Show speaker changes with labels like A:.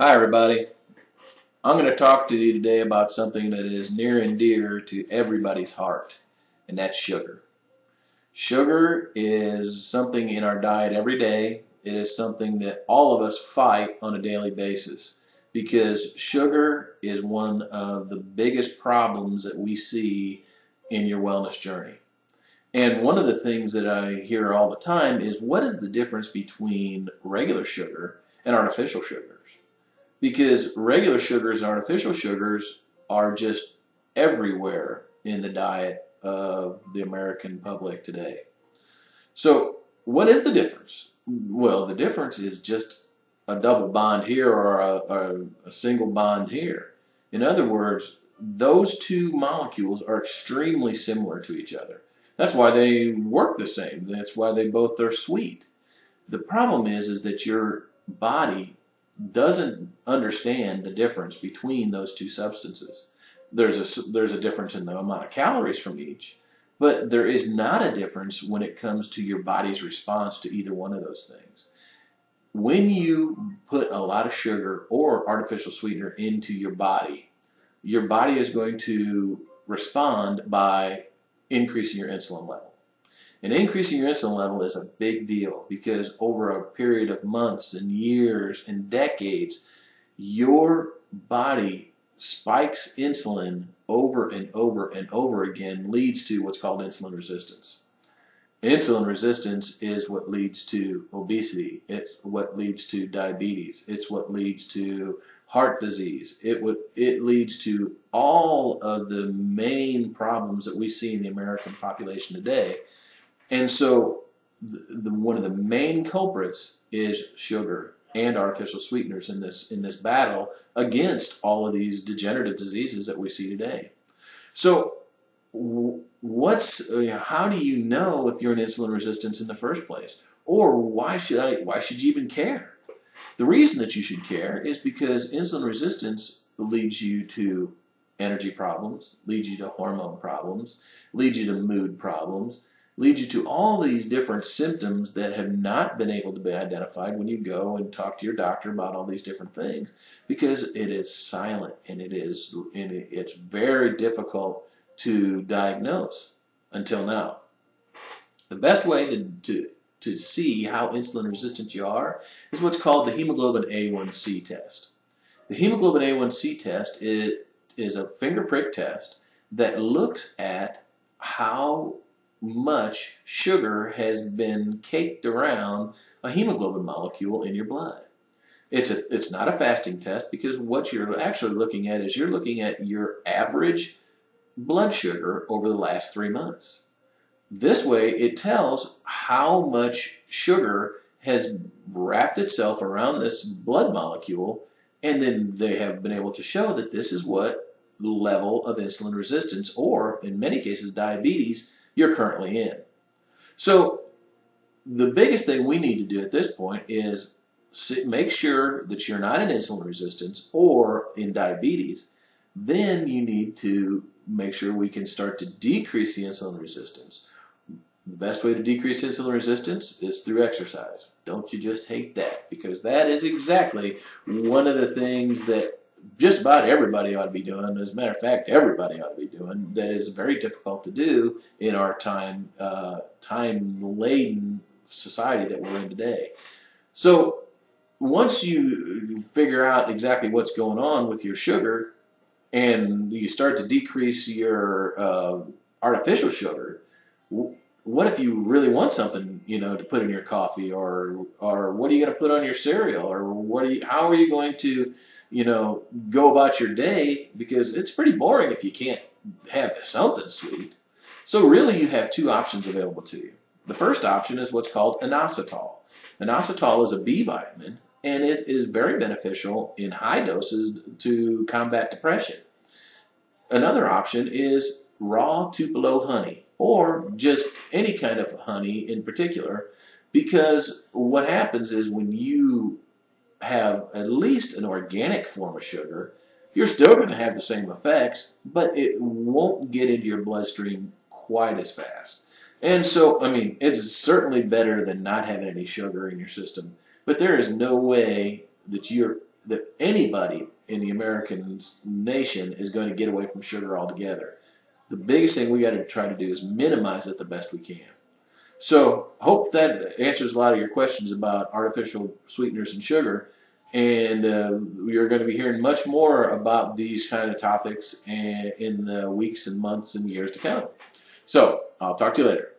A: Hi, everybody. I'm going to talk to you today about something that is near and dear to everybody's heart, and that's sugar. Sugar is something in our diet every day. It is something that all of us fight on a daily basis because sugar is one of the biggest problems that we see in your wellness journey. And one of the things that I hear all the time is what is the difference between regular sugar and artificial sugars? Because regular sugars and artificial sugars are just everywhere in the diet of the American public today. So, what is the difference? Well, the difference is just a double bond here or a single bond here. In other words, those two molecules are extremely similar to each other. That's why they work the same. That's why they both are sweet. The problem is that your body doesn't understand the difference between those two substances. There's a difference in the amount of calories from each, but there is not a difference when it comes to your body's response to either one of those things. When you put a lot of sugar or artificial sweetener into your body is going to respond by increasing your insulin level. And increasing your insulin level is a big deal because over a period of months and years and decades, your body spikes insulin over and over and over again, leads to what's called insulin resistance. Insulin resistance is what leads to obesity. It's what leads to diabetes. It's what leads to heart disease. It leads to all of the main problems that we see in the American population today. And so one of the main culprits is sugar and artificial sweeteners in this battle against all of these degenerative diseases that we see today. So how do you know if you're in insulin resistance in the first place? Or why should you even care? The reason that you should care is because insulin resistance leads you to energy problems, leads you to hormone problems, leads you to mood problems, leads you to all these different symptoms that have not been able to be identified when you go and talk to your doctor about all these different things, because it is silent and it's very difficult to diagnose until now. The best way to see how insulin resistant you are is what's called the hemoglobin A1C test. The hemoglobin A1C test is a finger prick test that looks at how much sugar has been caked around a hemoglobin molecule in your blood. It's not a fasting test because what you're actually looking at is you're looking at your average blood sugar over the last 3 months. This way it tells how much sugar has wrapped itself around this blood molecule, and then they have been able to show that this is what level of insulin resistance, or in many cases diabetes, you're currently in. So the biggest thing we need to do at this point is make sure that you're not in insulin resistance or in diabetes. Then you need to make sure we can start to decrease the insulin resistance. The best way to decrease insulin resistance is through exercise. Don't you just hate that, because that is exactly one of the things that just about everybody ought to be doing. As a matter of fact, everybody ought to be doing. That is very difficult to do in our time-laden society that we're in today. So once you figure out exactly what's going on with your sugar and you start to decrease your artificial sugar, what if you really want something, to put in your coffee, or what are you going to put on your cereal, or how are you going to, go about your day? Because it's pretty boring if you can't have something sweet. So really, you have two options available to you. The first option is what's called inositol. Inositol is a B vitamin, and it is very beneficial in high doses to combat depression. Another option is raw Tupelo honey, or just any kind of honey in particular, because what happens is when you have at least an organic form of sugar, you're still going to have the same effects, but it won't get into your bloodstream quite as fast. And so, it's certainly better than not having any sugar in your system, but there is no way that you're that anybody in the American nation is going to get away from sugar altogether. The biggest thing we got to try to do is minimize it the best we can. So hope that answers a lot of your questions about artificial sweeteners and sugar. And we are going to be hearing much more about these kind of topics in the weeks and months and years to come. So I'll talk to you later.